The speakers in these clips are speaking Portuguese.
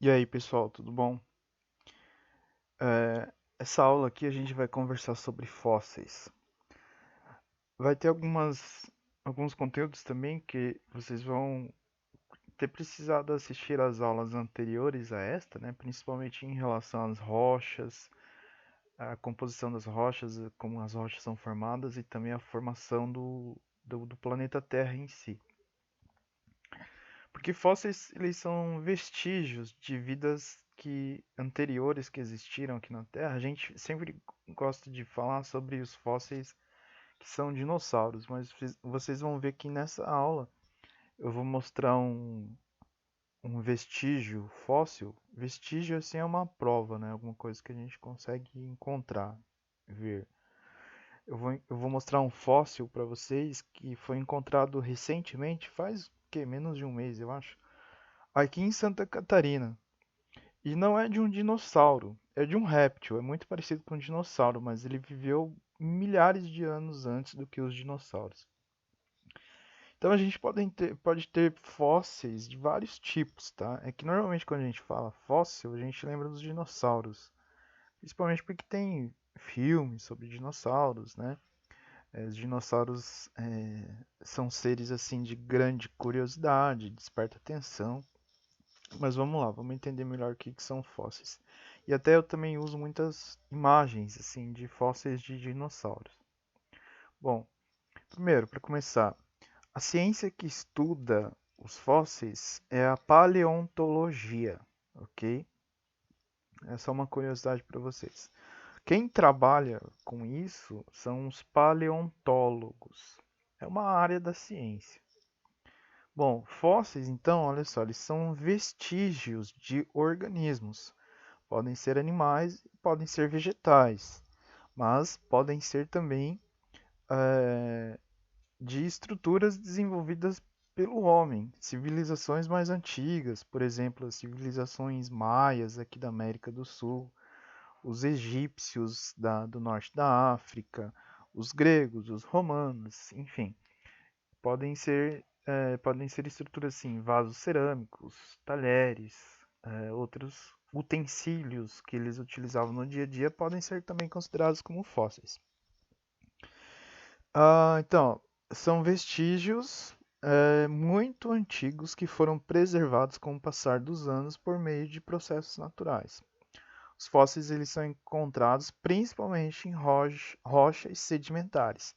E aí, pessoal, tudo bom? Essa aula aqui a gente vai conversar sobre fósseis. Vai ter alguns conteúdos também que vocês vão ter precisado assistir às aulas anteriores a esta, né? Principalmente em relação às rochas, a composição das rochas, como as rochas são formadas e também a formação do planeta Terra em si. Porque fósseis, eles são vestígios de vidas anteriores que existiram aqui na Terra. A gente sempre gosta de falar sobre os fósseis que são dinossauros, mas vocês vão ver que nessa aula eu vou mostrar um vestígio fóssil. Vestígio assim é uma prova, né? Alguma coisa que a gente consegue encontrar, ver. Eu vou mostrar um fóssil para vocês que foi encontrado recentemente, faz menos de um mês, eu acho, aqui em Santa Catarina. E não é de um dinossauro, é de um réptil. É muito parecido com um dinossauro, mas ele viveu milhares de anos antes do que os dinossauros. Então a gente pode ter fósseis de vários tipos, tá? É que normalmente quando a gente fala fóssil, a gente lembra dos dinossauros. Principalmente porque tem filmes sobre dinossauros, né? Os dinossauros são seres assim de grande curiosidade, desperta atenção. Mas vamos lá, vamos entender melhor o que são fósseis. E até eu também uso muitas imagens assim de fósseis de dinossauros. Bom, primeiro, para começar, a ciência que estuda os fósseis é a paleontologia, ok? Essa é uma curiosidade para vocês. Quem trabalha com isso são os paleontólogos. É uma área da ciência. Bom, fósseis, então, olha só, eles são vestígios de organismos. Podem ser animais, podem ser vegetais, mas podem ser também eh, de estruturas desenvolvidas pelo homem, civilizações mais antigas, por exemplo, as civilizações maias aqui da América do Sul, os egípcios do norte da África, os gregos, os romanos, enfim, podem ser estruturas assim, vasos cerâmicos, talheres, outros utensílios que eles utilizavam no dia a dia podem ser também considerados como fósseis. Então, são vestígios muito antigos que foram preservados com o passar dos anos por meio de processos naturais. Os fósseis eles são encontrados principalmente em rochas sedimentares.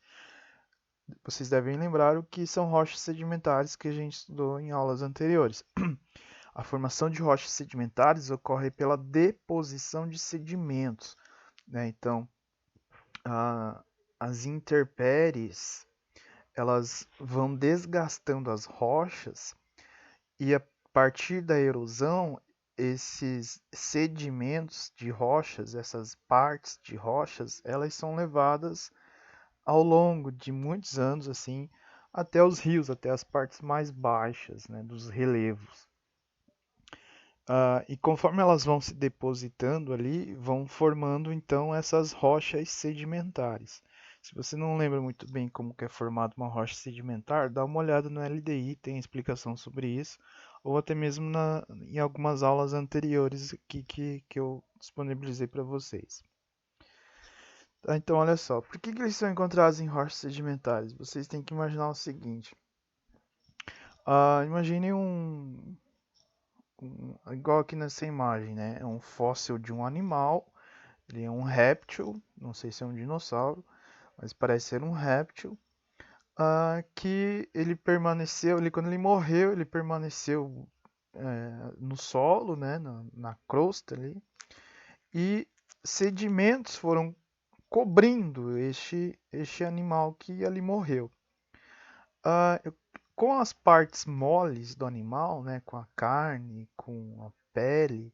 Vocês devem lembrar o que são rochas sedimentares que a gente estudou em aulas anteriores. A formação de rochas sedimentares ocorre pela deposição de sedimentos, né? Então, a, as intempéries elas vão desgastando as rochas e a partir da erosão, esses sedimentos de rochas, essas partes de rochas, elas são levadas ao longo de muitos anos assim até os rios, até as partes mais baixas, né, dos relevos. E conforme elas vão se depositando ali, vão formando então essas rochas sedimentares. Se você não lembra muito bem como que é formada uma rocha sedimentar, dá uma olhada no LDI, tem explicação sobre isso, ou até mesmo em algumas aulas anteriores que eu disponibilizei para vocês. Tá, então, olha só, por que eles são encontrados em rochas sedimentares? Vocês têm que imaginar o seguinte: imagine igual aqui nessa imagem, né? É um fóssil de um animal. Ele é um réptil, não sei se é um dinossauro, mas parece ser um réptil. Que ele permaneceu, quando ele morreu, ele permaneceu no solo, né, na crosta ali, e sedimentos foram cobrindo este animal que ali morreu. Ah, com as partes moles do animal, né, com a carne, com a pele,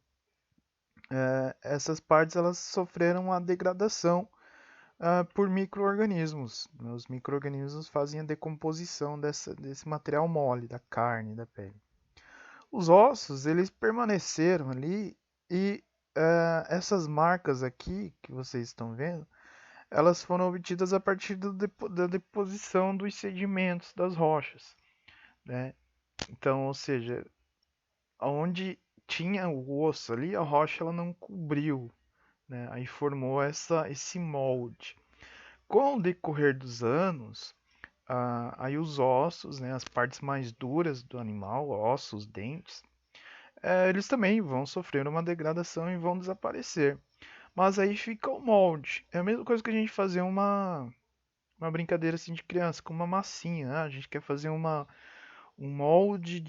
essas partes elas sofreram a degradação por micro-organismos. Os micro-organismos fazem a decomposição desse material mole, da carne, da pele. Os ossos, eles permaneceram ali e essas marcas aqui que vocês estão vendo, elas foram obtidas a partir da deposição dos sedimentos das rochas, né? Então, ou seja, onde tinha o osso ali, a rocha ela não cobriu, né? Aí formou esse molde. Com o decorrer dos anos, aí os ossos, né, as partes mais duras do animal, ossos, dentes, eles também vão sofrer uma degradação e vão desaparecer. Mas aí fica o molde. É a mesma coisa que a gente fazer uma brincadeira assim de criança, com uma massinha, né? A gente quer fazer um molde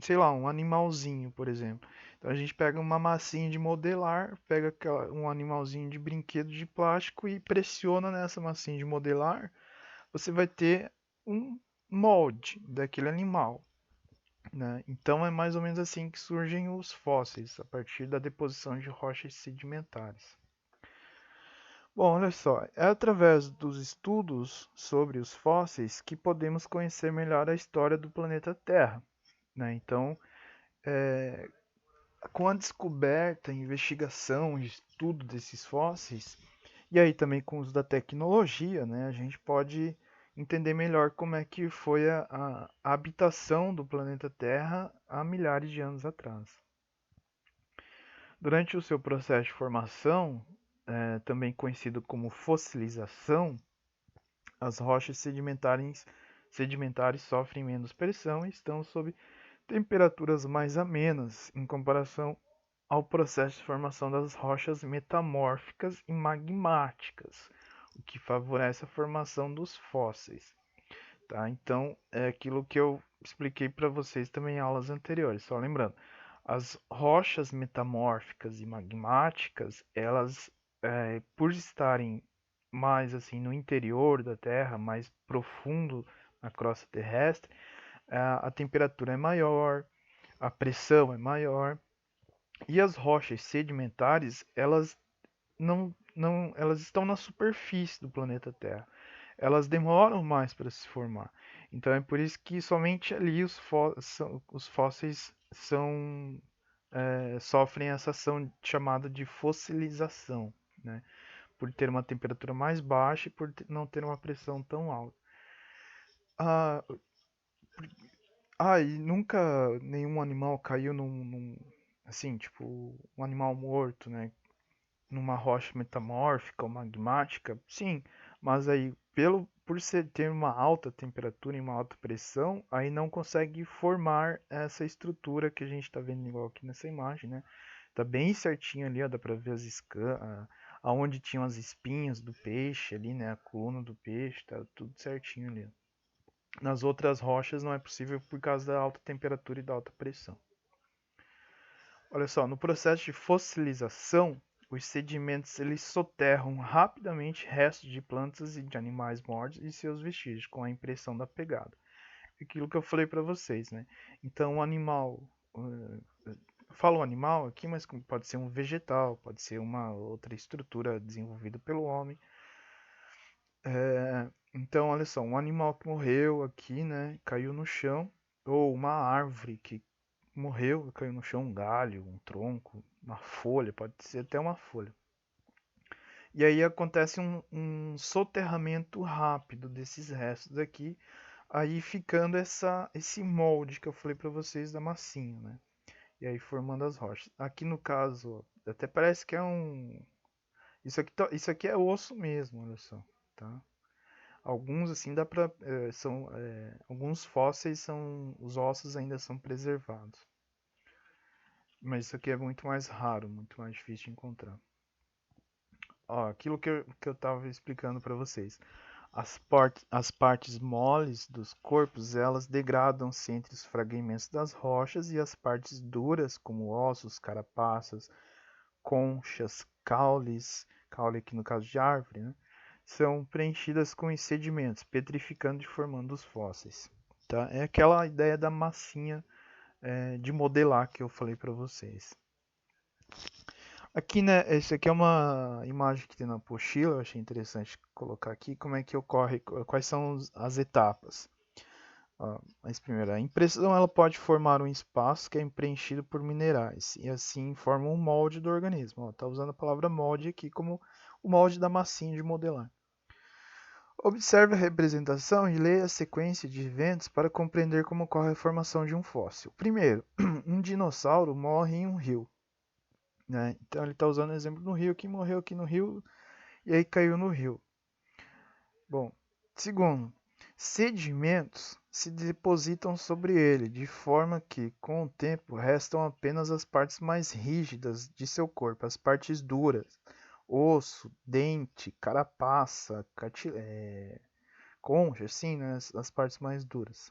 sei lá, um animalzinho, por exemplo. Então a gente pega uma massinha de modelar, pega um animalzinho de brinquedo de plástico e pressiona nessa massinha de modelar, você vai ter um molde daquele animal, né? Então é mais ou menos assim que surgem os fósseis, a partir da deposição de rochas sedimentares. Bom, olha só, é através dos estudos sobre os fósseis que podemos conhecer melhor a história do planeta Terra, né? Então, com a descoberta, investigação e estudo desses fósseis, e aí também com o uso da tecnologia, né, a gente pode entender melhor como é que foi a habitação do planeta Terra há milhares de anos atrás. Durante o seu processo de formação, também conhecido como fossilização, as rochas sedimentares sofrem menos pressão e estão sob temperaturas mais amenas em comparação ao processo de formação das rochas metamórficas e magmáticas, o que favorece a formação dos fósseis. Tá? Então, é aquilo que eu expliquei para vocês também em aulas anteriores. Só lembrando, as rochas metamórficas e magmáticas, elas, por estarem mais assim no interior da Terra, mais profundo na crosta terrestre, a temperatura é maior, a pressão é maior e as rochas sedimentares, elas estão na superfície do planeta Terra. Elas demoram mais para se formar. Então é por isso que somente ali os fósseis sofrem essa ação chamada de fossilização, né? Por ter uma temperatura mais baixa e por não ter uma pressão tão alta. Ah, e nunca nenhum animal caiu assim, tipo, um animal morto, né? Numa rocha metamórfica ou magmática, sim, mas aí por ter uma alta temperatura e uma alta pressão, aí não consegue formar essa estrutura que a gente está vendo igual aqui nessa imagem, né? Tá bem certinho ali, ó, dá para ver as escamas, aonde tinham as espinhas do peixe ali, né? A coluna do peixe, tá tudo certinho ali. Nas outras rochas não é possível por causa da alta temperatura e da alta pressão. Olha só, no processo de fossilização, os sedimentos eles soterram rapidamente restos de plantas e de animais mortos e seus vestígios, com a impressão da pegada. Aquilo que eu falei para vocês, né? Então, o animal, eu falo animal aqui, mas pode ser um vegetal, pode ser uma outra estrutura desenvolvida pelo homem. Então, olha só, um animal que morreu aqui, né? Caiu no chão, ou uma árvore que morreu, caiu no chão um galho, um tronco, uma folha, pode ser até uma folha. E aí acontece um soterramento rápido desses restos aqui, aí ficando esse molde que eu falei para vocês da massinha, né? E aí formando as rochas. Aqui no caso, até parece que é um. Isso aqui é osso mesmo, olha só, tá? Alguns assim dá para alguns fósseis são os ossos ainda são preservados. Mas isso aqui é muito mais raro, muito mais difícil de encontrar. Ó, aquilo que eu estava explicando para vocês. As partes moles dos corpos, elas degradam-se entre os fragmentos das rochas e as partes duras, como ossos, carapaças, conchas, caule aqui no caso de árvore, né, são preenchidas com os sedimentos, petrificando e formando os fósseis. Tá? É aquela ideia da massinha de modelar que eu falei para vocês. Aqui, né, esse aqui é uma imagem que tem na apostila, eu achei interessante colocar aqui como é que ocorre, quais são as etapas. Mas primeiro, a impressão ela pode formar um espaço que é preenchido por minerais e assim forma um molde do organismo. Está usando a palavra molde aqui como o molde da massinha de modelar. Observe a representação e leia a sequência de eventos para compreender como ocorre a formação de um fóssil. Primeiro, um dinossauro morre em um rio, né? Então ele está usando o exemplo do rio que morreu aqui no rio e aí caiu no rio. Bom, segundo, sedimentos se depositam sobre ele, de forma que, com o tempo, restam apenas as partes mais rígidas de seu corpo, as partes duras, osso, dente, carapaça, concha, assim, né, as partes mais duras.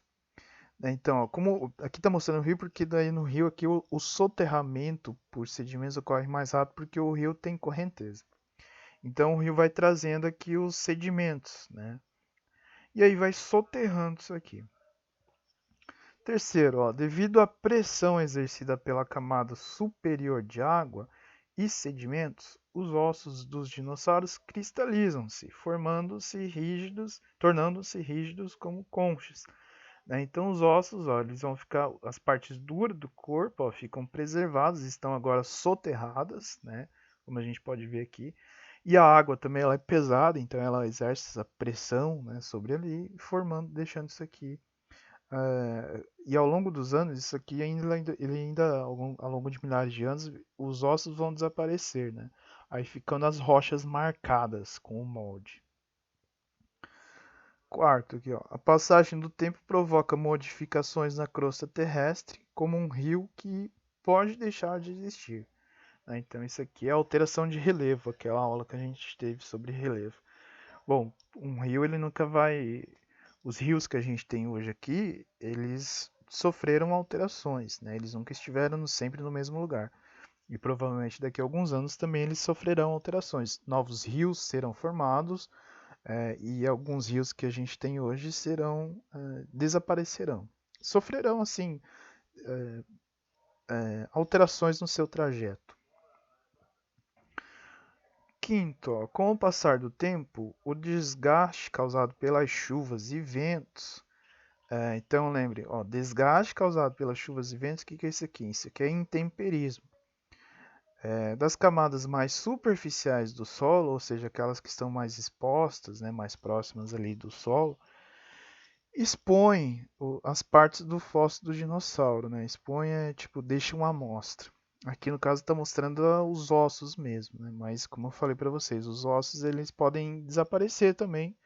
Então, ó, como aqui está mostrando o rio, porque daí no rio aqui o soterramento por sedimentos ocorre mais rápido porque o rio tem correnteza. Então o rio vai trazendo aqui os sedimentos, né? E aí vai soterrando isso aqui. Terceiro, ó, devido à pressão exercida pela camada superior de água e sedimentos, os ossos dos dinossauros cristalizam-se, formando-se rígidos, tornando-se rígidos como conchas. Né? Então os ossos, ó, eles vão ficar, as partes duras do corpo, ó, ficam preservadas, estão agora soterradas, né? Como a gente pode ver aqui. E a água também ela é pesada, então ela exerce essa pressão, né, sobre ali, formando, deixando isso aqui. E ao longo dos anos, isso aqui ele ainda ao longo de milhares de anos, os ossos vão desaparecer, né? Aí ficando as rochas marcadas com o molde. Quarto, aqui, ó. A passagem do tempo provoca modificações na crosta terrestre, como um rio que pode deixar de existir. Né? Então, isso aqui é alteração de relevo, aquela aula que a gente teve sobre relevo. Bom, um rio ele nunca vai. Os rios que a gente tem hoje aqui, eles sofreram alterações, né? Eles nunca estiveram sempre no mesmo lugar. E provavelmente daqui a alguns anos também eles sofrerão alterações. Novos rios serão formados, e alguns rios que a gente tem hoje desaparecerão. Sofrerão, assim, alterações no seu trajeto. Quinto, ó, com o passar do tempo, o desgaste causado pelas chuvas e ventos. Então, lembre, ó, desgaste causado pelas chuvas e ventos, o que é isso aqui? Isso aqui é intemperismo. Das camadas mais superficiais do solo, ou seja, aquelas que estão mais expostas, né, mais próximas ali do solo, expõe as partes do fóssil do dinossauro, né? Expõe tipo, deixa uma amostra. Aqui no caso está mostrando os ossos mesmo, né? Mas como eu falei para vocês, os ossos eles podem desaparecer também,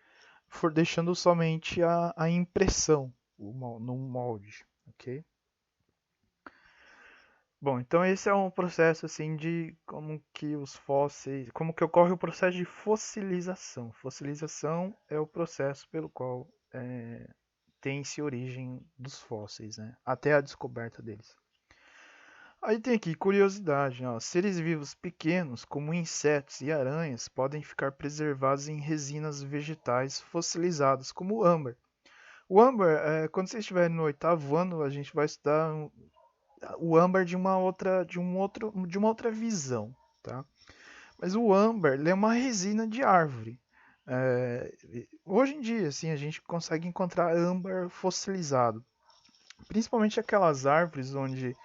deixando somente a impressão no molde, ok? Bom, então esse é um processo assim de como que os fósseis, como que ocorre o processo de fossilização. Fossilização é o processo pelo qual tem-se origem dos fósseis, né? Até a descoberta deles. Aí tem aqui curiosidade, ó. Seres vivos pequenos, como insetos e aranhas, podem ficar preservados em resinas vegetais fossilizadas, como o âmbar. O âmbar, quando vocês estiverem no oitavo ano, a gente vai estudar o âmbar de uma outra visão, tá? Mas o âmbar, ele é uma resina de árvore. É, hoje em dia, assim, a gente consegue encontrar âmbar fossilizado, principalmente aquelas árvores onde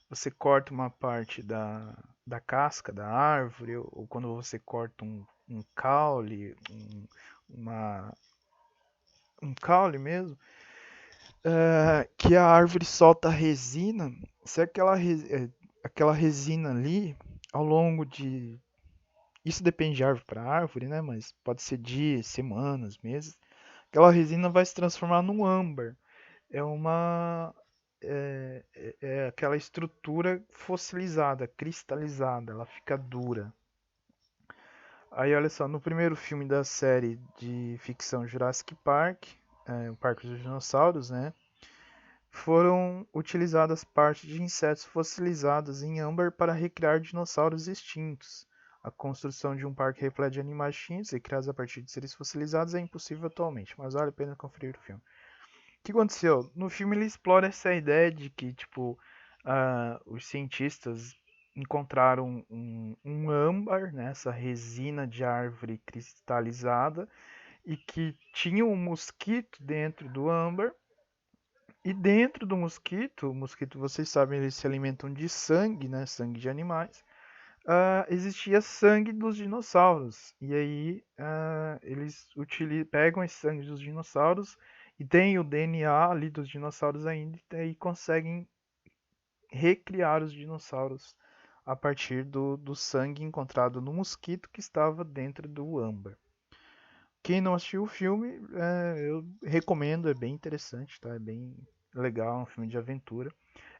você corta uma parte da casca da árvore, ou quando você corta um caule, uma, um caule mesmo, que a árvore solta resina. Se aquela resina ali, ao longo de. Isso depende de árvore para árvore, né? Mas pode ser dias, semanas, meses. Aquela resina vai se transformar num âmbar. É uma. É aquela estrutura fossilizada, cristalizada, ela fica dura. Aí olha só, no primeiro filme da série de ficção Jurassic Park, o Parque dos Dinossauros, né? Foram utilizadas partes de insetos fossilizados em âmbar para recriar dinossauros extintos. A construção de um parque repleto de animais extintos e criados a partir de seres fossilizados é impossível atualmente, mas vale a pena conferir o filme. O que aconteceu? No filme ele explora essa ideia de que, tipo, os cientistas encontraram um âmbar, né, essa resina de árvore cristalizada, e que tinha um mosquito dentro do âmbar. E dentro do mosquito, o mosquito, vocês sabem, eles se alimentam de sangue, né? Sangue de animais. existia sangue dos dinossauros. E aí eles pegam esse sangue dos dinossauros e tem o DNA ali dos dinossauros ainda, e aí conseguem recriar os dinossauros a partir do sangue encontrado no mosquito que estava dentro do âmbar. Quem não assistiu o filme, eu recomendo, é bem interessante, tá? É bem legal, é um filme de aventura.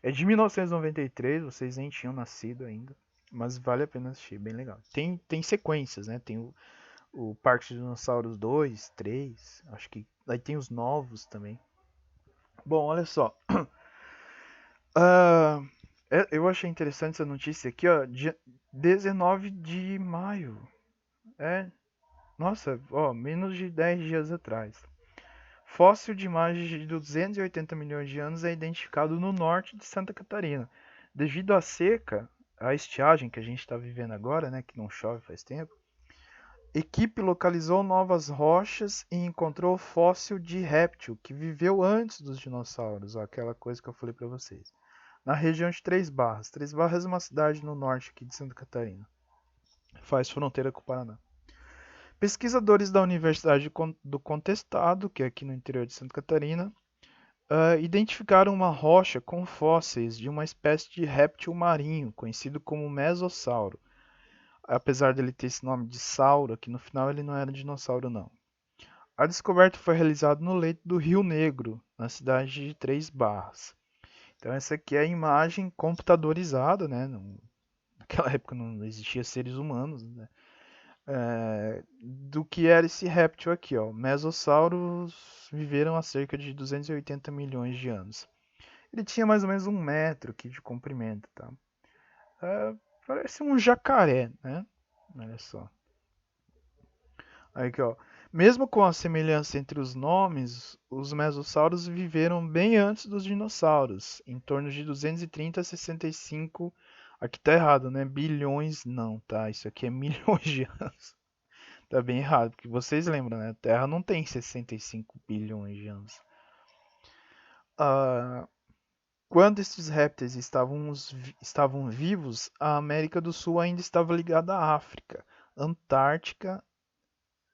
É de 1993, vocês nem tinham nascido ainda, mas vale a pena assistir, bem legal. Tem sequências, né? Tem o Parque dos Dinossauros 2, 3, acho que aí tem os novos também. Bom, olha só. Ah, eu achei interessante essa notícia aqui, ó, dia 19 de maio. É, nossa, ó, menos de 10 dias atrás. Fóssil de mais de 280 milhões de anos é identificado no norte de Santa Catarina. Devido à seca, à estiagem que a gente está vivendo agora, né, que não chove faz tempo, equipe localizou novas rochas e encontrou fóssil de réptil que viveu antes dos dinossauros, ó, aquela coisa que eu falei para vocês. Na região de Três Barras. Três Barras é uma cidade no norte aqui de Santa Catarina. Faz fronteira com o Paraná. Pesquisadores da Universidade do Contestado, que é aqui no interior de Santa Catarina, identificaram uma rocha com fósseis de uma espécie de réptil marinho, conhecido como mesossauro. Apesar dele ter esse nome de sauro, aqui no final ele não era dinossauro não. A descoberta foi realizada no leito do Rio Negro, na cidade de Três Barras. Então essa aqui é a imagem computadorizada, né? Naquela época não existia seres humanos, né? Do que era esse réptil aqui, ó. Mesossauros viveram há cerca de 280 milhões de anos. Ele tinha mais ou menos 1 metro aqui de comprimento, tá? Parece um jacaré, né? Olha só. Aqui, ó. Mesmo com a semelhança entre os nomes, os mesossauros viveram bem antes dos dinossauros, em torno de 230 a 65. Aqui tá errado, né? Bilhões não, tá? Isso aqui é milhões de anos. Tá bem errado, porque vocês lembram, né? A Terra não tem 65 bilhões de anos. Ah, quando esses répteis estavam vivos, a América do Sul ainda estava ligada à África. Antártica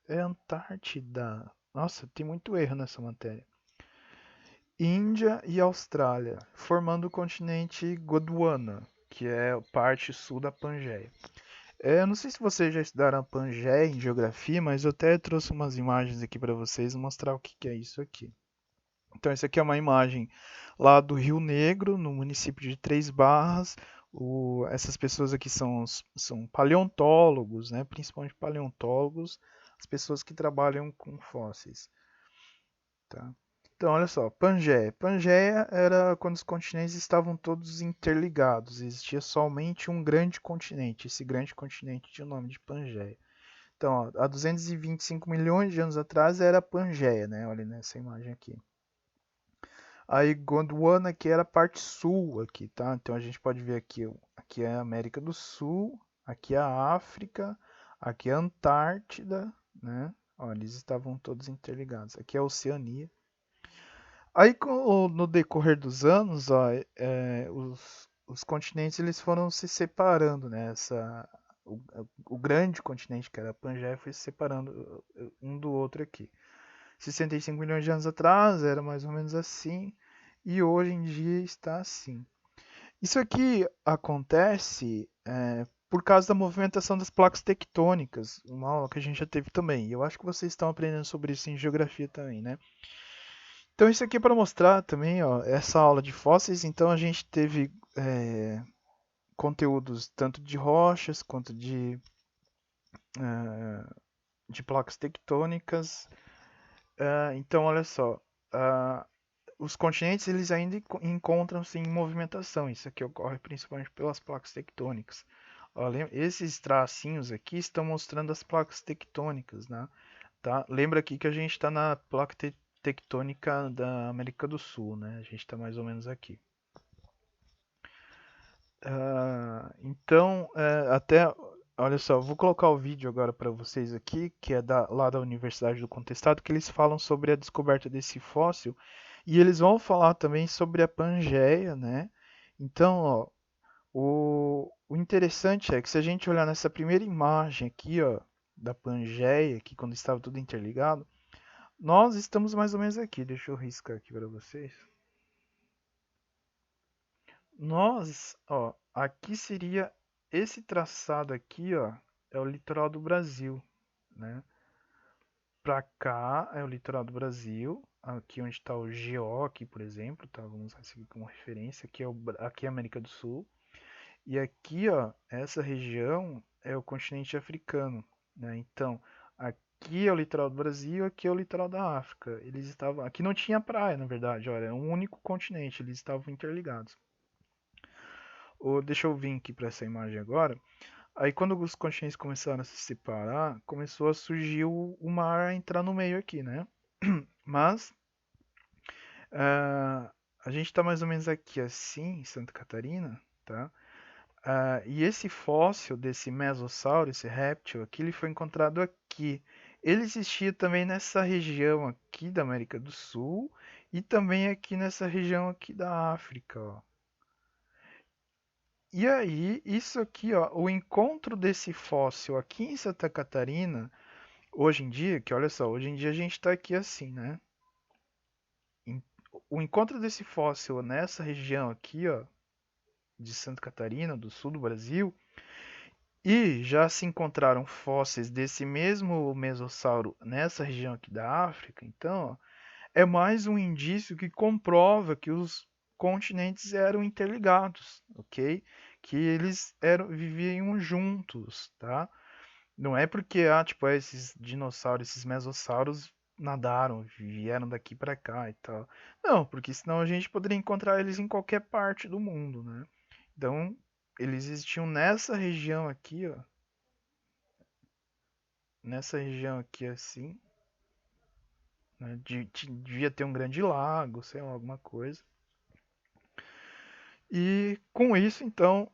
é Antártida. Nossa, tem muito erro nessa matéria. Índia e Austrália, formando o continente Gondwana, que é parte sul da Pangeia. Eu não sei se vocês já estudaram a Pangeia em geografia, mas eu até trouxe umas imagens aqui para vocês mostrar o que que é isso aqui. Então, essa aqui é uma imagem lá do Rio Negro, no município de Três Barras. Essas pessoas aqui são paleontólogos, né? Principalmente paleontólogos, as pessoas que trabalham com fósseis. Tá? Então, olha só, Pangeia. Pangeia era quando os continentes estavam todos interligados. Existia somente um grande continente. Esse grande continente tinha o nome de Pangeia. Então, ó, há 225 milhões de anos atrás era Pangeia, né? Olha nessa imagem aqui. Aí Gondwana, que era a parte sul aqui, tá? Então a gente pode ver aqui é a América do Sul, aqui é a África, aqui é a Antártida, né? Ó, eles estavam todos interligados. Aqui é a Oceania. Aí no decorrer dos anos, ó, os continentes eles foram se separando, né? O grande continente que era a Pangeia foi se separando um do outro aqui. 65 milhões de anos atrás era mais ou menos assim, e hoje em dia está assim. Isso aqui acontece por causa da movimentação das placas tectônicas, uma aula que a gente já teve também. E eu acho que vocês estão aprendendo sobre isso em geografia também, né? Então isso aqui é para mostrar também, ó, essa aula de fósseis. Então a gente teve conteúdos tanto de rochas quanto de placas tectônicas. Então olha só, os continentes eles ainda encontram-se em movimentação. Isso aqui ocorre principalmente pelas placas tectônicas. Ó, esses tracinhos aqui estão mostrando as placas tectônicas, né? Tá? Lembra aqui que a gente está na placa tectônica da América do Sul, né? A gente está mais ou menos aqui. Então, até, olha só, vou colocar o vídeo agora para vocês aqui, que é lá da Universidade do Contestado, que eles falam sobre a descoberta desse fóssil e eles vão falar também sobre a Pangeia, né? Então, ó, o interessante é que se a gente olhar nessa primeira imagem aqui, ó, da Pangeia, que quando estava tudo interligado, nós estamos mais ou menos aqui. Deixa eu riscar aqui para vocês. Nós, ó, aqui seria esse traçado aqui, ó, é o litoral do Brasil, né? Para cá é o litoral do Brasil, aqui onde está o GO, aqui, por exemplo, tá? Vamos usar isso aqui como referência, aqui é a América do Sul. E aqui, ó, essa região é o continente africano, né? Então, aqui é o litoral do Brasil, aqui é o litoral da África. Eles estavam, aqui não tinha praia, na verdade, olha, é um único continente, eles estavam interligados. Deixa eu vir aqui para essa imagem agora. Aí quando os continentes começaram a se separar, começou a surgir o mar a entrar no meio aqui, né? Mas a gente está mais ou menos aqui assim, em Santa Catarina, tá? E esse fóssil desse mesossauro, esse réptil aqui, ele foi encontrado aqui. Ele existia também nessa região aqui da América do Sul e também aqui nessa região aqui da África, ó. E aí, isso aqui, ó, o encontro desse fóssil aqui em Santa Catarina, hoje em dia, que olha só, hoje em dia a gente está aqui assim, né? O encontro desse fóssil nessa região aqui, ó, de Santa Catarina, do sul do Brasil, e já se encontraram fósseis desse mesmo mesossauro nessa região aqui da África, então, ó, é mais um indício que comprova que os continentes eram interligados, ok? Que eles viviam juntos, tá? Não é porque, tipo, esses dinossauros, esses mesossauros nadaram, vieram daqui para cá e tal. Não, porque senão a gente poderia encontrar eles em qualquer parte do mundo, né? Então, eles existiam nessa região aqui, ó. Nessa região aqui assim, né? Devia ter um grande lago, sei lá, alguma coisa. E com isso, então,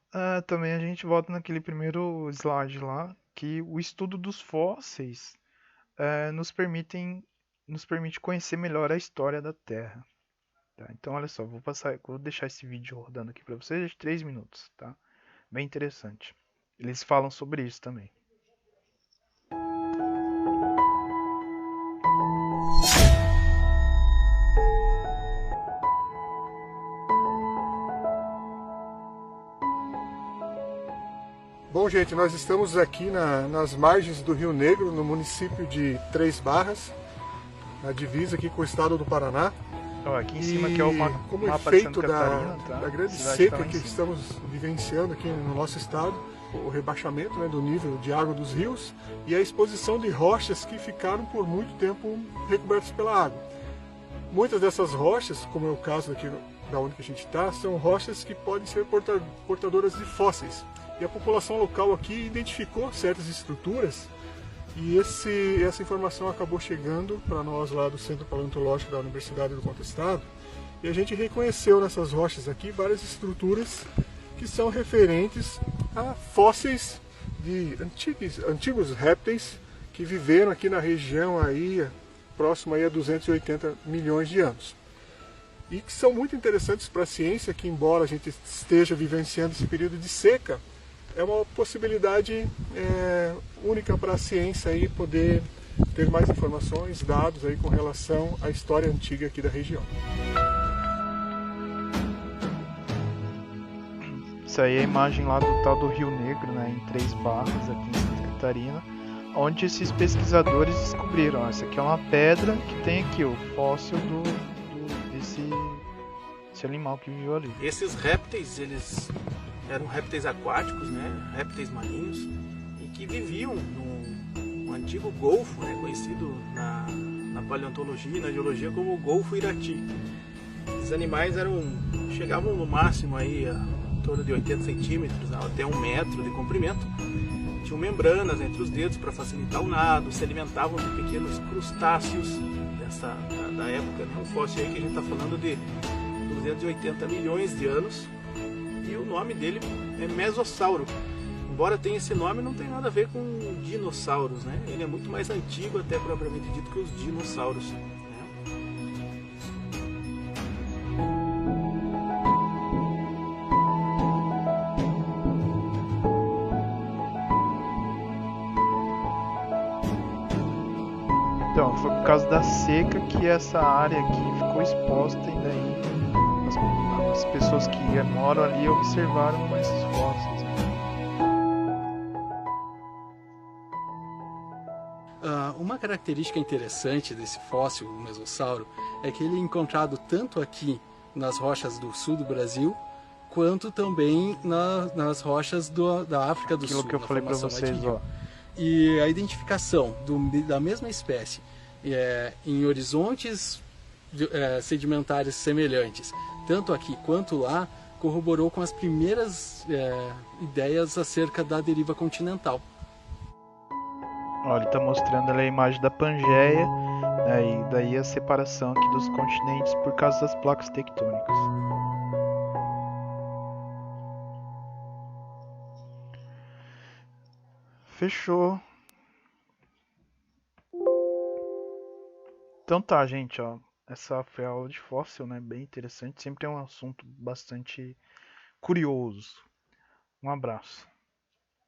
também a gente volta naquele primeiro slide lá, que o estudo dos fósseis nos permite conhecer melhor a história da Terra. Tá? Então, olha só, vou deixar esse vídeo rodando aqui para vocês de 3 minutos, tá? Bem interessante. Eles falam sobre isso também. Bom, gente, nós estamos aqui nas margens do Rio Negro, no município de Três Barras, na divisa aqui com o estado do Paraná. Aqui em cima que é o como mapa efeito de Santa Catarina, tá? da grande seca que estamos vivenciando aqui no nosso estado, o rebaixamento, né, do nível de água dos rios e a exposição de rochas que ficaram por muito tempo recobertas pela água. Muitas dessas rochas, como é o caso aqui da onde a gente está, são rochas que podem ser portadoras de fósseis. E a população local aqui identificou certas estruturas e essa informação acabou chegando para nós lá do Centro Paleontológico da Universidade do Contestado e a gente reconheceu nessas rochas aqui várias estruturas que são referentes a fósseis de antigos répteis que viveram aqui na região aí, próximo aí a 280 milhões de anos. E que são muito interessantes para a ciência, que embora a gente esteja vivenciando esse período de seca, é uma possibilidade única para a ciência aí poder ter mais informações, dados aí com relação à história antiga aqui da região. Isso aí é a imagem lá do tal do Rio Negro, né, em Três Barras, aqui em Santa Catarina, onde esses pesquisadores descobriram. Essa aqui é uma pedra que tem aqui o fóssil desse animal que viveu ali. Esses répteis, eles eram répteis aquáticos, né? Répteis marinhos, e que viviam no antigo golfo, né? Conhecido na paleontologia e na geologia como o Golfo Irati. Esses animais chegavam no máximo aí a em torno de 80 centímetros até 1 metro de comprimento. Tinham membranas entre os dedos para facilitar o nado, se alimentavam de pequenos crustáceos da época, né? Um fóssil aí que a gente está falando de 280 milhões de anos. E o nome dele é Mesossauro. Embora tenha esse nome, não tem nada a ver com dinossauros, né? Ele é muito mais antigo, até propriamente dito, que os dinossauros. Não, foi por causa da seca que essa área aqui ficou exposta e daí as pessoas que moram ali observaram esses fósseis. Uma característica interessante desse fóssil, o mesossauro, é que ele é encontrado tanto aqui nas rochas do sul do Brasil, quanto também nas rochas da África do Sul. Aquilo que eu falei para vocês, ó. E a identificação da mesma espécie em horizontes sedimentares semelhantes, tanto aqui quanto lá, corroborou com as primeiras ideias acerca da deriva continental. Olha, ele está mostrando ali a imagem da Pangeia, né, e daí a separação aqui dos continentes por causa das placas tectônicas. Fechou. Então tá, gente, ó. Essa foi a aula de fóssil, né? Bem interessante. Sempre é um assunto bastante curioso. Um abraço.